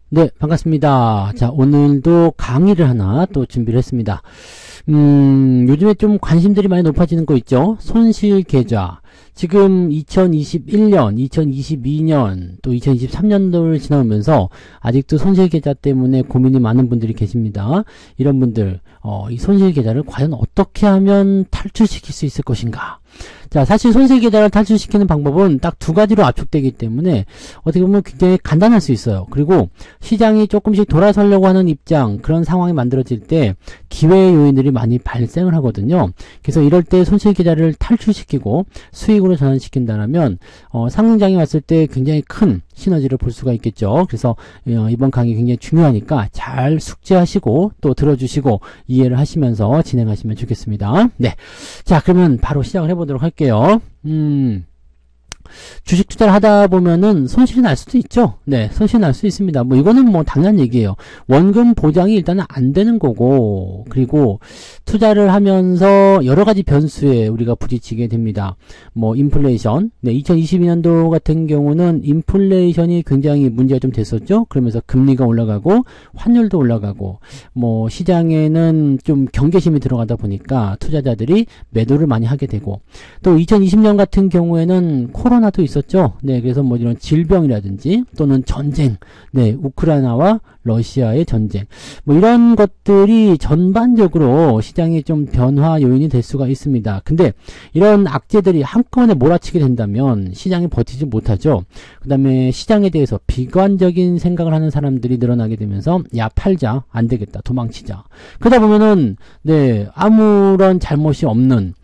네, 반갑습니다. 자, 오늘도 강의를 하나 또 준비를 했습니다. 요즘에 좀 관심들이 많이 높아지는 거 있죠? 손실 계좌. 지금 2021년, 2022년, 또 2023년도를 지나오면서 아직도 손실 계좌 때문에 고민이 많은 분들이 계십니다. 이런 분들, 이 손실 계좌를 과연 어떻게 하면 탈출시킬 수 있을 것인가? 자, 사실 손실 계좌를 탈출시키는 방법은 딱 두 가지로 압축되기 때문에 어떻게 보면 굉장히 간단할 수 있어요. 그리고 시장이 조금씩 돌아서려고 하는 입장, 그런 상황이 만들어질 때 기회의 요인들이 많이 발생을 하거든요. 그래서 이럴 때 손실 계좌를 탈출시키고 수익으로 전환시킨다면 상승장이 왔을 때 굉장히 큰 시너지를 볼 수가 있겠죠. 그래서 이번 강의 굉장히 중요하니까 잘 숙지하시고 또 들어주시고 이해를 하시면서 진행하시면 좋겠습니다. 네, 자, 그러면 바로 시작을 해보도록 할게요. 주식 투자를 하다 보면은 손실이 날 수도 있죠. 네, 손실이 날 수 있습니다. 뭐 이거는 뭐 당연한 얘기예요. 원금 보장이 일단은 안 되는 거고, 그리고 투자를 하면서 여러 가지 변수에 우리가 부딪히게 됩니다. 뭐 인플레이션, 네, 2022년도 같은 경우는 인플레이션이 굉장히 문제가 좀 됐었죠. 그러면서 금리가 올라가고 환율도 올라가고, 뭐 시장에는 좀 경계심이 들어가다 보니까 투자자들이 매도를 많이 하게 되고, 또 2020년 같은 경우에는 코로나도 있었죠. 네, 그래서 뭐 이런 질병이라든지 또는 전쟁, 네, 우크라이나와 러시아의 전쟁, 뭐 이런 것들이 전반적으로 시장이 좀 변화 요인이 될 수가 있습니다. 근데 이런 악재들이 한꺼번에 몰아치게 된다면 시장이 버티지 못하죠. 그 다음에 시장에 대해서 비관적인 생각을 하는 사람들이 늘어나게 되면서 야, 팔자, 안 되겠다, 도망치자. 그러다 보면은 네, 아무런 잘못이 없는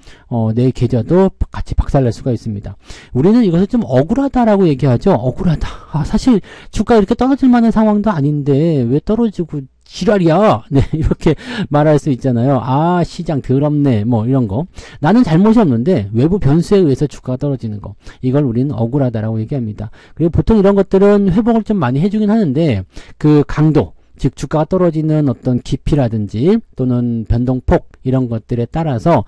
내 계좌도 같이 박살날 수가 있습니다. 우리는 이것을 좀 억울하다라고 얘기하죠. 억울하다. 사실 주가 이렇게 떨어질 만한 상황도 아닌데 왜 떨어지고 지랄이야. 네, 이렇게 말할 수 있잖아요. 아, 시장 더럽네. 뭐 이런 거. 나는 잘못이 없는데 외부 변수에 의해서 주가가 떨어지는 거. 이걸 우리는 억울하다라고 얘기합니다. 그리고 보통 이런 것들은 회복을 좀 많이 해주긴 하는데 그 강도, 즉 주가가 떨어지는 어떤 깊이라든지 또는 변동폭 이런 것들에 따라서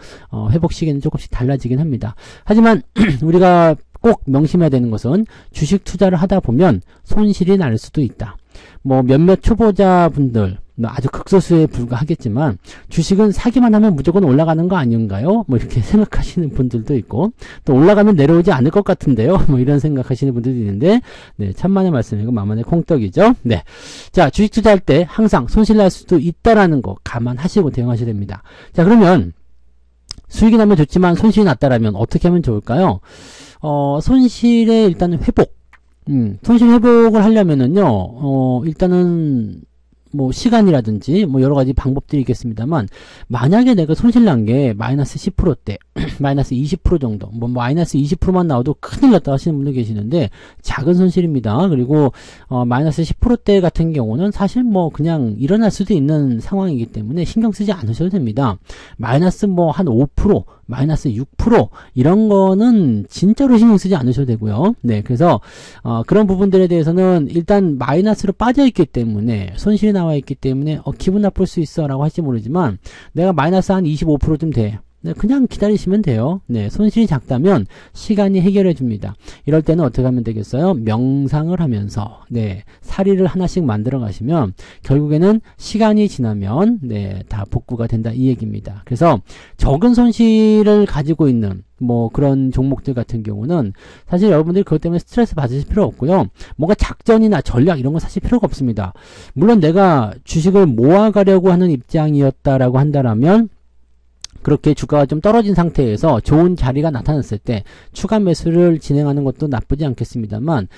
회복 시기는 조금씩 달라지긴 합니다. 하지만 우리가 꼭 명심해야 되는 것은 주식 투자를 하다 보면 손실이 날 수도 있다. 뭐 몇몇 초보자분들 아주 극소수에 불과하겠지만 주식은 사기만 하면 무조건 올라가는 거 아닌가요? 뭐 이렇게 생각하시는 분들도 있고, 또 올라가면 내려오지 않을 것 같은데요, 뭐 이런 생각하시는 분들도 있는데, 네, 천만의 말씀이고 만만의 콩떡이죠. 네, 자, 주식 투자할 때 항상 손실 날 수도 있다라는 거 감안하시고 대응하셔야 됩니다. 자, 그러면 수익이 나면 좋지만 손실이 났다라면 어떻게 하면 좋을까요? 손실의 일단은 회복. 손실 회복을 하려면은요, 일단은 뭐 시간이라든지 뭐 여러 가지 방법들이 있겠습니다만, 만약에 내가 손실 난 게 마이너스 10%대, 마이너스 20% 정도, 뭐 마이너스 20%만 나와도 큰일 났다 하시는 분들 계시는데 작은 손실입니다. 그리고 마이너스 10%대 같은 경우는 사실 뭐 그냥 일어날 수도 있는 상황이기 때문에 신경 쓰지 않으셔도 됩니다. 마이너스 뭐 한 5%, 마이너스 6% 이런 거는 진짜로 신경 쓰지 않으셔도 되고요. 네, 그래서 그런 부분들에 대해서는 일단 마이너스로 빠져 있기 때문에, 손실이 나와 있기 때문에 기분 나쁠 수 있어 라고 할지 모르지만, 내가 마이너스 한 25%쯤 돼. 네, 그냥 기다리시면 돼요. 네, 손실이 작다면 시간이 해결해 줍니다. 이럴 때는 어떻게 하면 되겠어요? 명상을 하면서, 네, 사리를 하나씩 만들어 가시면 결국에는 시간이 지나면 네, 다 복구가 된다 이 얘기입니다. 그래서 적은 손실을 가지고 있는 뭐 그런 종목들 같은 경우는 사실 여러분들이 그것 때문에 스트레스 받으실 필요 없고요. 뭔가 작전이나 전략 이런 거 사실 필요가 없습니다. 물론 내가 주식을 모아가려고 하는 입장이었다라고 한다라면, 그렇게 주가가 좀 떨어진 상태에서 좋은 자리가 나타났을 때 추가 매수를 진행하는 것도 나쁘지 않겠습니다만,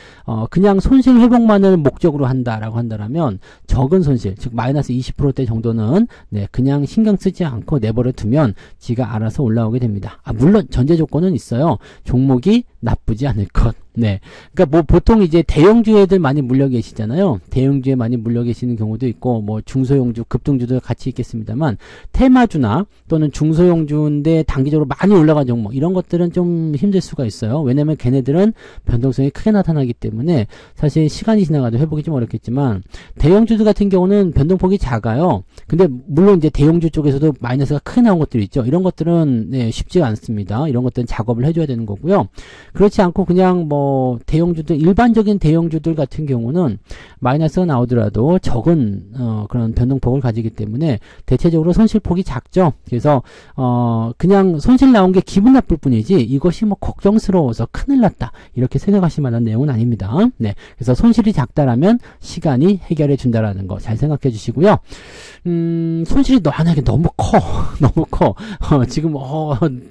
그냥 손실 회복만을 목적으로 한다라고 한다면 적은 손실, 즉 마이너스 20%대 정도는 네, 그냥 신경 쓰지 않고 내버려 두면 지가 알아서 올라오게 됩니다. 물론 전제 조건은 있어요. 종목이 나쁘지 않을 것. 네. 그러니까 뭐 보통 이제 대형주에들 많이 물려 계시잖아요. 대형주에 많이 물려 계시는 경우도 있고, 뭐 중소형주, 급등주도 같이 있겠습니다만, 테마주나 또는 중소형주인데 단기적으로 많이 올라간 종목, 이런 것들은 좀 힘들 수가 있어요. 왜냐면 걔네들은 변동성이 크게 나타나기 때문에 사실 시간이 지나가도 회복이 좀 어렵겠지만, 대형주들 같은 경우는 변동폭이 작아요. 근데 물론 이제 대형주 쪽에서도 마이너스가 크게 나온 것들이 있죠. 이런 것들은 네, 쉽지가 않습니다. 이런 것들은 작업을 해줘야 되는 거고요. 그렇지 않고 그냥 뭐 대형주들, 일반적인 대형주들 같은 경우는 마이너스가 나오더라도 적은 그런 변동폭을 가지기 때문에 대체적으로 손실폭이 작죠. 그래서 그냥 손실 나온 게 기분 나쁠 뿐이지 이것이 뭐 걱정스러워서 큰일 났다 이렇게 생각하실 만한 내용은 아닙니다. 네, 그래서 손실이 작다라면 시간이 해결해 준다라는 거 잘 생각해 주시고요. 손실이 만약에 너무 커 너무 커 지금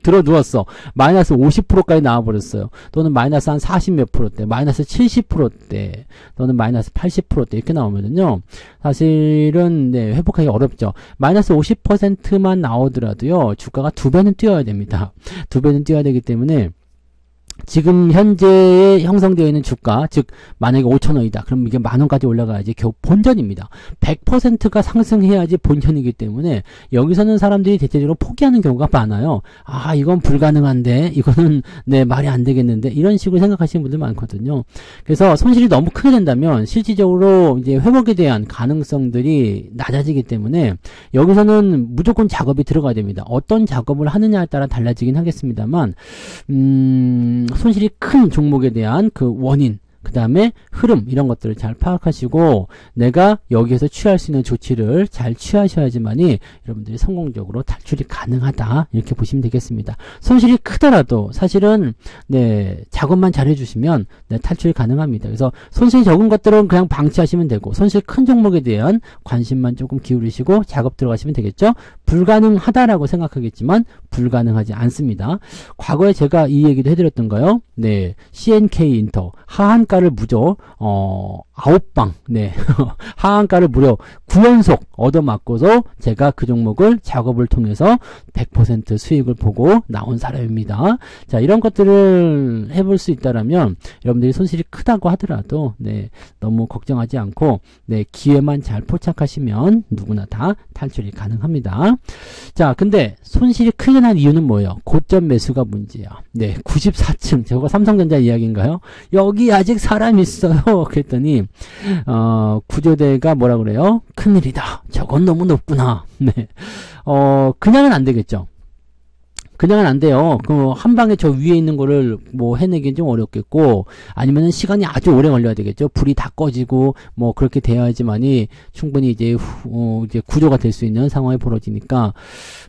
들어 누웠어. 마이너스 50%까지 나와버렸어요. 또는 마이너스 한 40 몇 %대, 마이너스 70%대, 또는 마이너스 80%대 이렇게 나오면은요, 사실은 네, 회복하기 어렵죠. 마이너스 50%만 나오더라도요, 주가가 2배는 뛰어야 됩니다. 2배는 뛰어야 되기 때문에 지금 현재에 형성되어 있는 주가, 즉 만약에 5,000원이다. 그럼 이게 만원까지 올라가야지 겨우 본전입니다. 100%가 상승해야지 본전이기 때문에 여기서는 사람들이 대체적으로 포기하는 경우가 많아요. 아, 이건 불가능한데, 이거는 네, 말이 안 되겠는데, 이런 식으로 생각하시는 분들 많거든요. 그래서 손실이 너무 크게 된다면 실질적으로 이제 회복에 대한 가능성들이 낮아지기 때문에 여기서는 무조건 작업이 들어가야 됩니다. 어떤 작업을 하느냐에 따라 달라지긴 하겠습니다만 손실이 큰 종목에 대한 그 원인, 그 다음에 흐름 이런 것들을 잘 파악하시고 내가 여기에서 취할 수 있는 조치를 잘 취하셔야지만이 여러분들이 성공적으로 탈출이 가능하다 이렇게 보시면 되겠습니다. 손실이 크더라도 사실은 네, 작업만 잘 해주시면 네, 탈출이 가능합니다. 그래서 손실이 적은 것들은 그냥 방치하시면 되고 손실 큰 종목에 대한 관심만 조금 기울이시고 작업 들어가시면 되겠죠. 불가능하다라고 생각하겠지만 불가능하지 않습니다. 과거에 제가 이 얘기도 해드렸던가요? 네, CNK 인터 하한가를 무려 9방 네 하한가를 무려 9연속 얻어맞고서 제가 그 종목을 작업을 통해서 100% 수익을 보고 나온 사람입니다. 자, 이런 것들을 해볼 수 있다라면 여러분들이 손실이 크다고 하더라도 네, 너무 걱정하지 않고 네, 기회만 잘 포착하시면 누구나 다 탈출이 가능합니다. 자, 근데 손실이 크게 난 이유는 뭐예요? 고점 매수가 문제야. 네, 94층 저거 삼성전자 이야기인가요? 여기 아직 사람 있어요. 그랬더니 구조대가 뭐라 그래요? 큰일이다. 저건 너무 높구나. 네, 그냥은 안 되겠죠. 그냥은 안 돼요. 그 한 방에 저 위에 있는 거를 뭐 해내기는 좀 어렵겠고 아니면은 시간이 아주 오래 걸려야 되겠죠. 불이 다 꺼지고 뭐 그렇게 돼야지만이 충분히 이제 이제 구조가 될 수 있는 상황이 벌어지니까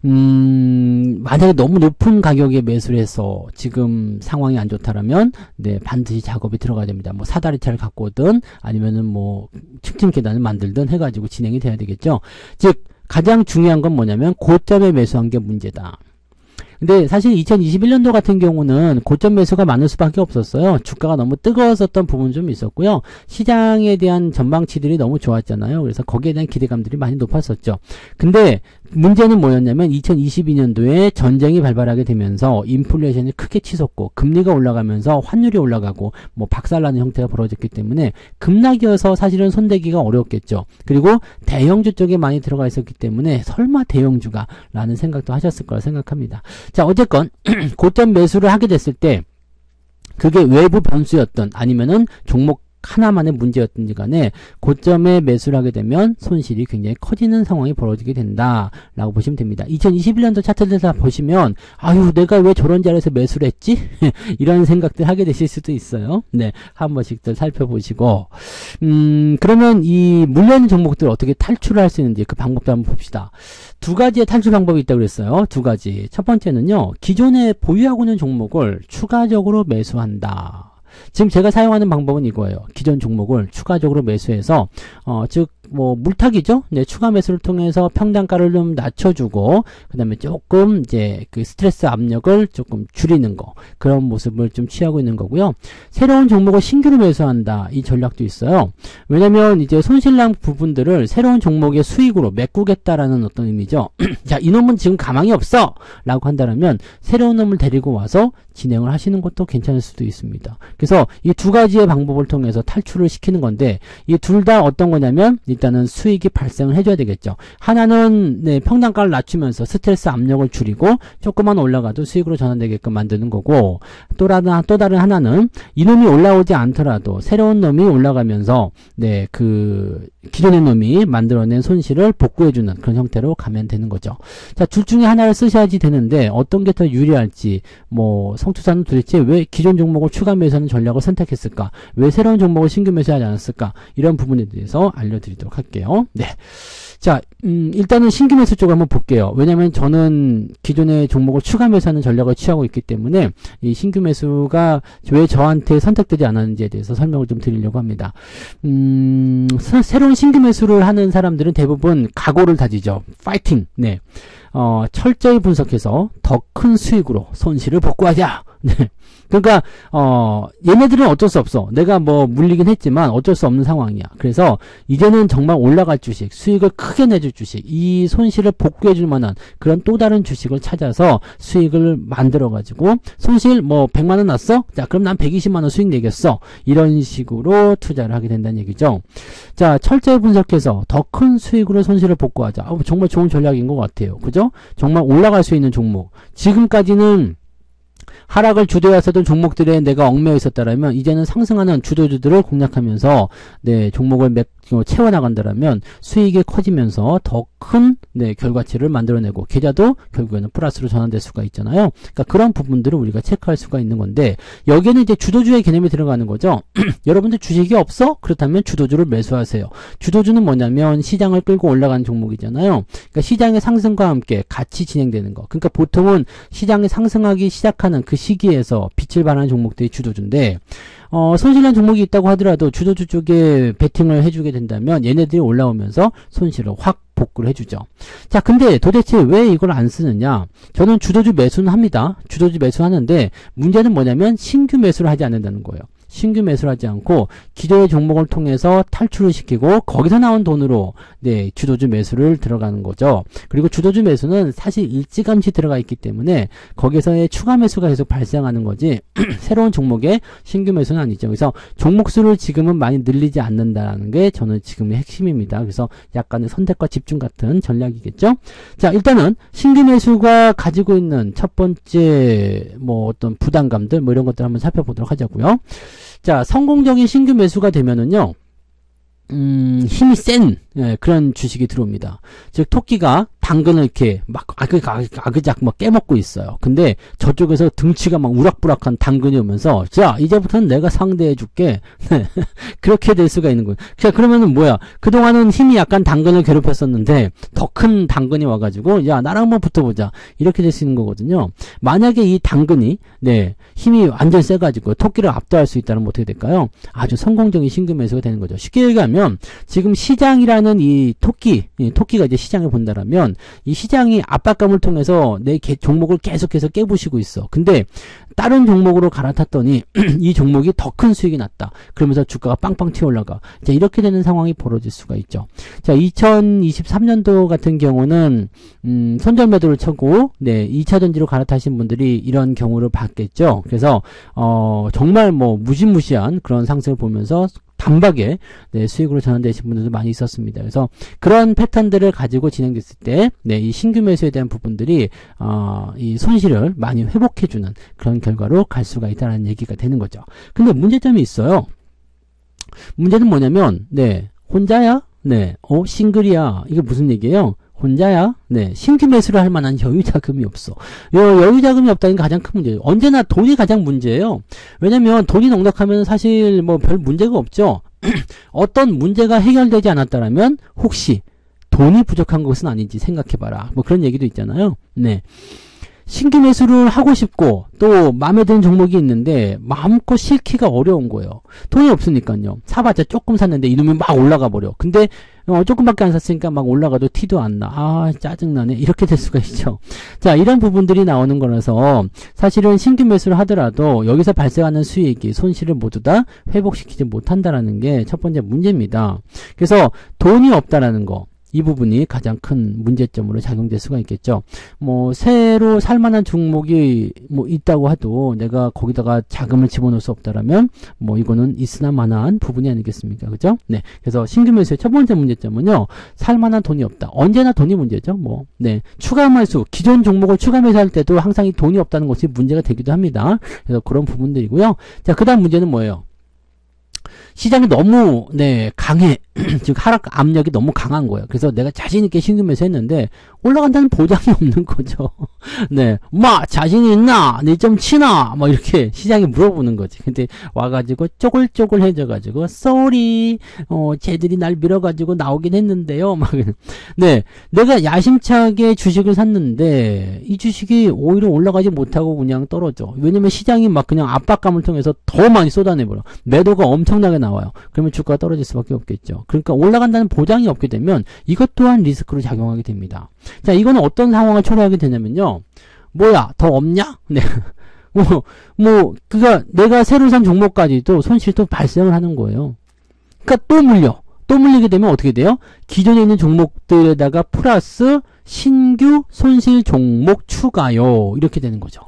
만약에 너무 높은 가격에 매수를 해서 지금 상황이 안 좋다라면 네, 반드시 작업이 들어가야 됩니다. 뭐 사다리차를 갖고 오든 아니면은 뭐 층층 계단을 만들든 해가지고 진행이 돼야 되겠죠. 즉 가장 중요한 건 뭐냐면 고점에 매수한 게 문제다. 근데 사실 2021년도 같은 경우는 고점 매수가 많을 수밖에 없었어요. 주가가 너무 뜨거웠었던 부분 좀 있었고요. 시장에 대한 전망치들이 너무 좋았잖아요. 그래서 거기에 대한 기대감들이 많이 높았었죠. 근데 문제는 뭐였냐면 2022년도에 전쟁이 발발하게 되면서 인플레이션이 크게 치솟고 금리가 올라가면서 환율이 올라가고 뭐 박살나는 형태가 벌어졌기 때문에 급락이어서 사실은 손대기가 어려웠겠죠. 그리고 대형주 쪽에 많이 들어가 있었기 때문에 설마 대형주가 라는 생각도 하셨을 거라 생각합니다. 자, 어쨌건 고점 매수를 하게 됐을 때 그게 외부 변수였던 아니면은 종목 하나만의 문제였든지 간에 고점에 매수를 하게 되면 손실이 굉장히 커지는 상황이 벌어지게 된다라고 보시면 됩니다. 2021년도 차트를 다 보시면 아유 내가 왜 저런 자리에서 매수를 했지? 이런 생각들 하게 되실 수도 있어요. 네, 한 번씩들 살펴보시고 그러면 이 물려있는 종목들 어떻게 탈출을 할 수 있는지 그 방법도 한번 봅시다. 두 가지의 탈출 방법이 있다고 그랬어요. 두 가지. 첫 번째는요. 기존에 보유하고 있는 종목을 추가적으로 매수한다. 지금 제가 사용하는 방법은 이거예요. 기존 종목을 추가적으로 매수해서 즉 뭐 물타기죠. 네, 추가 매수를 통해서 평단가를 좀 낮춰주고 그다음에 조금 이제 그 스트레스 압력을 조금 줄이는 거 그런 모습을 좀 취하고 있는 거고요. 새로운 종목을 신규로 매수한다 이 전략도 있어요. 왜냐면 이제 손실난 부분들을 새로운 종목의 수익으로 메꾸겠다라는 어떤 의미죠. 자, 이놈은 지금 가망이 없어 라고 한다면 새로운 놈을 데리고 와서 진행을 하시는 것도 괜찮을 수도 있습니다. 그래서 이 두 가지의 방법을 통해서 탈출을 시키는 건데 이 둘 다 어떤 거냐면 일단은 수익이 발생을 해줘야 되겠죠. 하나는 네, 평단가를 낮추면서 스트레스 압력을 줄이고 조금만 올라가도 수익으로 전환되게끔 만드는 거고, 또 다른 하나는 이놈이 올라오지 않더라도 새로운 놈이 올라가면서 네, 그 기존의 놈이 만들어낸 손실을 복구해주는 그런 형태로 가면 되는 거죠. 자, 둘 중에 하나를 쓰셔야지 되는데 어떤 게 더 유리할지, 뭐 성투사는 도대체 왜 기존 종목을 추가 매수하는 전략을 선택했을까? 왜 새로운 종목을 신규 매수하지 않았을까? 이런 부분에 대해서 알려드리도록 할게요. 네. 자, 일단은 신규 매수 쪽을 한번 볼게요. 왜냐면 저는 기존의 종목을 추가 매수하는 전략을 취하고 있기 때문에 이 신규 매수가 왜 저한테 선택되지 않았는지에 대해서 설명을 좀 드리려고 합니다. 새로운 신규 매수를 하는 사람들은 대부분 각오를 다지죠. 파이팅! 네. 철저히 분석해서 더 큰 수익으로 손실을 복구하자! 네. 그러니까 얘네들은 어쩔 수 없어. 내가 뭐 물리긴 했지만 어쩔 수 없는 상황이야. 그래서 이제는 정말 올라갈 주식, 수익을 크게 내줄 주식, 이 손실을 복구해줄 만한 그런 또 다른 주식을 찾아서 수익을 만들어가지고 손실 뭐 100만원 났어? 자, 그럼 난 120만원 수익 내겠어. 이런 식으로 투자를 하게 된다는 얘기죠. 자, 철저히 분석해서 더 큰 수익으로 손실을 복구하자. 정말 좋은 전략인 것 같아요. 그죠? 정말 올라갈 수 있는 종목. 지금까지는 하락을 주도했었던 종목들에 내가 얽매여 있었다라면 이제는 상승하는 주도주들을 공략하면서 네, 종목을 채워나간다라면 수익이 커지면서 더 큰 네, 결과치를 만들어내고 계좌도 결국에는 플러스로 전환될 수가 있잖아요. 그러니까 그런 부분들을 우리가 체크할 수가 있는 건데 여기에는 이제 주도주의 개념이 들어가는 거죠. 여러분들 주식이 없어? 그렇다면 주도주를 매수하세요. 주도주는 뭐냐면 시장을 끌고 올라가는 종목이잖아요. 그러니까 시장의 상승과 함께 같이 진행되는 거. 그러니까 보통은 시장이 상승하기 시작하는 그 시기에서 빛을 발하는 종목들이 주도주인데 손실난 종목이 있다고 하더라도 주도주 쪽에 베팅을 해주게 된다면 얘네들이 올라오면서 손실을 확 복구를 해주죠. 자, 근데 도대체 왜 이걸 안 쓰느냐? 저는 주도주 매수는 합니다. 주도주 매수하는데 문제는 뭐냐면 신규 매수를 하지 않는다는 거예요. 신규 매수를 하지 않고 기존의 종목을 통해서 탈출을 시키고 거기서 나온 돈으로 네, 주도주 매수를 들어가는 거죠. 그리고 주도주 매수는 사실 일찌감치 들어가 있기 때문에 거기서의 추가 매수가 계속 발생하는 거지 새로운 종목의 신규 매수는 아니죠. 그래서 종목 수를 지금은 많이 늘리지 않는다는 게 저는 지금의 핵심입니다. 그래서 약간의 선택과 집중 같은 전략이겠죠. 자, 일단은 신규 매수가 가지고 있는 첫 번째 뭐 어떤 부담감들 뭐 이런 것들 한번 살펴보도록 하자고요. 자, 성공적인 신규 매수가 되면은요, 힘이 센, 예, 그런 주식이 들어옵니다. 즉, 토끼가 당근을 이렇게 막 아그작 막 깨먹고 있어요. 근데 저쪽에서 등치가 막 우락부락한 당근이 오면서, 자, 이제부터는 내가 상대해줄게. 그렇게 될 수가 있는 거예요. 자, 그러면은 뭐야? 그동안은 힘이 약간 당근을 괴롭혔었는데, 더 큰 당근이 와가지고, 야, 나랑 한번 붙어보자. 이렇게 될 수 있는 거거든요. 만약에 이 당근이, 네, 힘이 완전 세가지고 토끼를 압도할 수 있다면 어떻게 될까요? 아주 성공적인 신규 매수가 되는 거죠. 쉽게 얘기하면, 지금 시장이라는 이 토끼가 이제 시장을 본다라면, 이 시장이 압박감을 통해서 내 종목을 계속해서 깨부시고 있어. 근데 다른 종목으로 갈아탔더니 이 종목이 더 큰 수익이 났다. 그러면서 주가가 빵빵 튀어 올라가. 자, 이렇게 되는 상황이 벌어질 수가 있죠. 자, 2023년도 같은 경우는 손절 매도를 쳐고 네, 2차 전지로 갈아타신 분들이 이런 경우를 봤겠죠. 그래서 정말 뭐 무시무시한 그런 상승을 보면서 단박에 네, 수익으로 전환되신 분들도 많이 있었습니다. 그래서 그런 패턴들을 가지고 진행됐을 때, 네, 이 신규 매수에 대한 부분들이 이 손실을 많이 회복해주는 그런 결과로 갈 수가 있다는 얘기가 되는 거죠. 근데 문제점이 있어요. 문제는 뭐냐면, 네, 혼자야? 네, 싱글이야? 이게 무슨 얘기예요? 혼자야? 네. 신규 매수를 할 만한 여유 자금이 없어. 여유 자금이 없다는 게 가장 큰 문제예요. 언제나 돈이 가장 문제예요. 왜냐면 돈이 넉넉하면 사실 뭐 별 문제가 없죠. 어떤 문제가 해결되지 않았다라면 혹시 돈이 부족한 것은 아닌지 생각해봐라. 뭐 그런 얘기도 있잖아요. 네. 신규 매수를 하고 싶고 또 마음에 드는 종목이 있는데 마음껏 실기가 어려운 거예요. 돈이 없으니까요. 사봤자 조금 샀는데 이놈이 막 올라가 버려. 근데 조금밖에 안 샀으니까 막 올라가도 티도 안 나. 아, 짜증나네. 이렇게 될 수가 있죠. 자, 이런 부분들이 나오는 거라서 사실은 신규 매수를 하더라도 여기서 발생하는 수익이 손실을 모두 다 회복시키지 못한다라는 게 첫 번째 문제입니다. 그래서 돈이 없다라는 거. 이 부분이 가장 큰 문제점으로 작용될 수가 있겠죠. 뭐 새로 살만한 종목이 뭐 있다고 해도 내가 거기다가 자금을 집어넣을 수 없다라면 뭐 이거는 있으나 마나한 부분이 아니겠습니까? 그죠? 네. 그래서 신규 매수의 첫 번째 문제점은요. 살만한 돈이 없다. 언제나 돈이 문제죠. 뭐 네. 추가 매수, 기존 종목을 추가 매수할 때도 항상 이 돈이 없다는 것이 문제가 되기도 합니다. 그래서 그런 부분들이고요. 자, 그다음 문제는 뭐예요? 시장이 너무 강해. 즉 하락 압력이 너무 강한 거예요. 그래서 내가 자신 있게 신규 매수했는데 올라간다는 보장이 없는 거죠. 네, 자신이 있나? 네 좀 치나? 뭐 이렇게 시장이 물어보는 거지. 근데 와가지고 쪼글쪼글해져가지고 쏘리, 쟤들이 날 밀어가지고 나오긴 했는데요. 막 네, 내가 야심차게 주식을 샀는데 이 주식이 오히려 올라가지 못하고 그냥 떨어져. 왜냐면 시장이 막 그냥 압박감을 통해서 더 많이 쏟아내버려. 매도가 엄청나게 나와요. 그러면 주가가 떨어질 수밖에 없겠죠. 그러니까 올라간다는 보장이 없게 되면 이것 또한 리스크로 작용하게 됩니다. 자, 이거는 어떤 상황을 초래하게 되냐면요. 뭐야, 더 없냐? 네. 그니까 내가 새로 산 종목까지도 손실이 또 발생을 하는 거예요. 그니까 또 물려. 또 물리게 되면 어떻게 돼요? 기존에 있는 종목들에다가 플러스 신규 손실 종목 추가요. 이렇게 되는 거죠.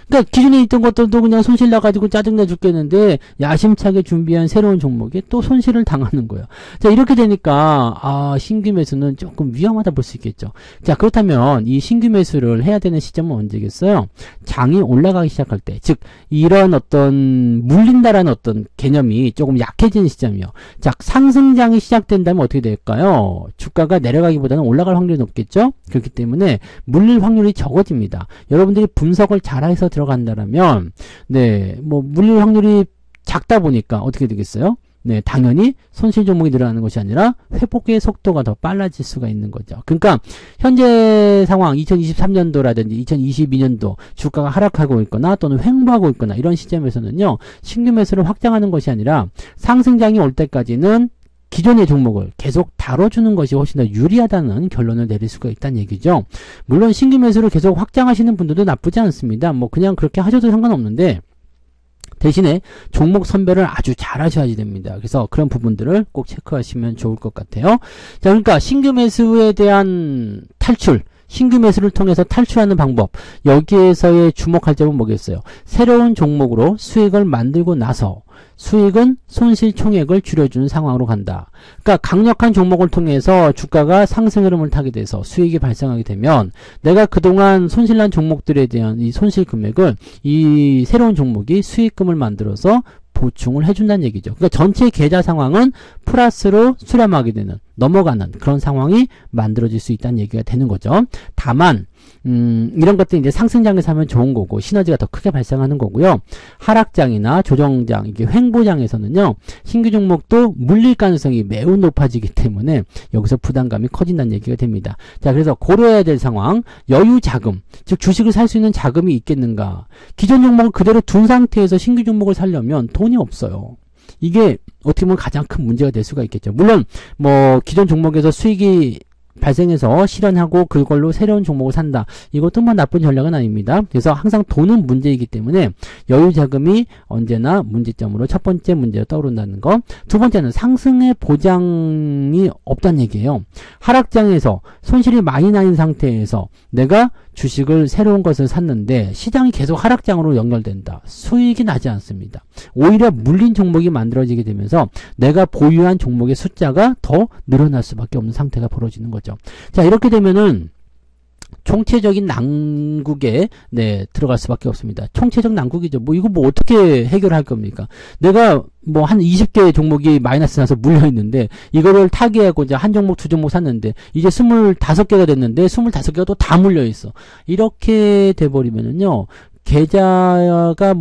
그러니까 기존에 있던 것들도 그냥 손실 나가지고 짜증나 죽겠는데 야심차게 준비한 새로운 종목에 또 손실을 당하는 거예요. 자, 이렇게 되니까 신규 매수는 조금 위험하다 볼 수 있겠죠. 자, 그렇다면 이 신규 매수를 해야 되는 시점은 언제겠어요? 장이 올라가기 시작할 때, 즉 이런 어떤 물린다라는 어떤 개념이 조금 약해지는 시점이요. 자, 상승장이 시작된다면 어떻게 될까요? 주가가 내려가기보다는 올라갈 확률이 높겠죠. 그렇기 때문에 물릴 확률이 적어집니다. 여러분들이 분석을 잘해서 들어간다라면, 물릴 확률이 작다 보니까 어떻게 되겠어요? 네, 당연히 손실 종목이 늘어나는 것이 아니라 회복의 속도가 더 빨라질 수가 있는 거죠. 그러니까 현재 상황 2023년도라든지 2022년도 주가가 하락하고 있거나 또는 횡보하고 있거나 이런 시점에서는요. 신규 매수를 확장하는 것이 아니라 상승장이 올 때까지는 기존의 종목을 계속 다뤄주는 것이 훨씬 더 유리하다는 결론을 내릴 수가 있다는 얘기죠. 물론 신규 매수를 계속 확장하시는 분들도 나쁘지 않습니다. 뭐 그냥 그렇게 하셔도 상관없는데 대신에 종목 선별을 아주 잘 하셔야 됩니다. 그래서 그런 부분들을 꼭 체크하시면 좋을 것 같아요. 자, 그러니까 신규 매수에 대한 탈출, 신규 매수를 통해서 탈출하는 방법, 여기에서의 주목할 점은 뭐겠어요? 새로운 종목으로 수익을 만들고 나서 수익은 손실 총액을 줄여주는 상황으로 간다. 그러니까 강력한 종목을 통해서 주가가 상승 흐름을 타게 돼서 수익이 발생하게 되면 내가 그동안 손실난 종목들에 대한 이 손실 금액을 이 새로운 종목이 수익금을 만들어서 보충을 해준다는 얘기죠. 그러니까 전체 계좌 상황은 플러스로 수렴하게 되는, 넘어가는 그런 상황이 만들어질 수 있다는 얘기가 되는 거죠. 다만 이런 것들 이제 상승장에서 하면 좋은 거고 시너지가 더 크게 발생하는 거고요. 하락장이나 조정장, 이게 횡보장에서는요. 신규 종목도 물릴 가능성이 매우 높아지기 때문에 여기서 부담감이 커진다는 얘기가 됩니다. 자, 그래서 고려해야 될 상황, 여유 자금, 즉 주식을 살 수 있는 자금이 있겠는가. 기존 종목을 그대로 둔 상태에서 신규 종목을 사려면 돈이 없어요. 이게 어떻게 보면 가장 큰 문제가 될 수가 있겠죠. 물론 뭐 기존 종목에서 수익이 발생해서 실현하고 그걸로 새로운 종목을 산다. 이것도 뭐 나쁜 전략은 아닙니다. 그래서 항상 돈은 문제이기 때문에 여유 자금이 언제나 문제점으로 첫 번째 문제로 떠오른다는 거. 두 번째는 상승의 보장이 없다는 얘기예요. 하락장에서 손실이 많이 나는 상태에서 내가 주식을 새로운 것을 샀는데 시장이 계속 하락장으로 연결된다. 수익이 나지 않습니다. 오히려 물린 종목이 만들어지게 되면서 내가 보유한 종목의 숫자가 더 늘어날 수밖에 없는 상태가 벌어지는 거죠. 자, 이렇게 되면은 총체적인 난국에 들어갈 수밖에 없습니다. 총체적 난국이죠. 이거 어떻게 해결할 겁니까? 내가 한 20개 종목이 마이너스 나서 물려있는데 이거를 타개하고자 한 종목 두 종목 샀는데 이제 25개가 됐는데 25개가 또 다 물려있어. 이렇게 돼버리면은요. 계좌가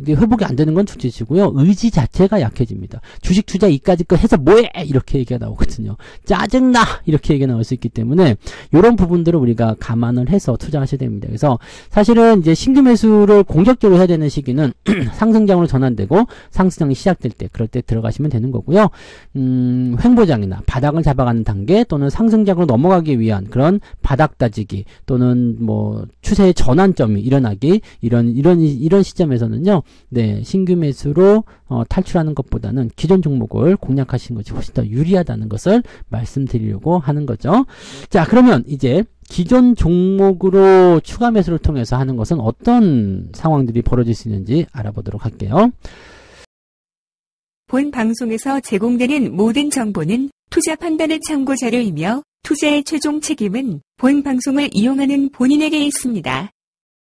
이제 회복이 안 되는 건 둘째치고요. 의지 자체가 약해집니다. 주식 투자 이까지 거 해서 뭐해? 이렇게 얘기가 나오거든요. 짜증나! 이렇게 얘기가 나올 수 있기 때문에 이런 부분들을 우리가 감안을 해서 투자하셔야 됩니다. 그래서 사실은 이제 신규 매수를 공격적으로 해야 되는 시기는 상승장으로 전환되고 상승장이 시작될 때, 그럴 때 들어가시면 되는 거고요. 횡보장이나 바닥을 잡아가는 단계 또는 상승장으로 넘어가기 위한 그런 바닥 다지기 또는 추세의 전환점이 일어나기 이런 시점에서는요, 네, 신규 매수로 탈출하는 것보다는 기존 종목을 공략하시는 것이 훨씬 더 유리하다는 것을 말씀드리려고 하는 거죠. 자, 그러면 이제 기존 종목으로 추가 매수를 통해서 하는 것은 어떤 상황들이 벌어질 수 있는지 알아보도록 할게요. 본 방송에서 제공되는 모든 정보는 투자 판단의 참고 자료이며 투자의 최종 책임은 본 방송을 이용하는 본인에게 있습니다.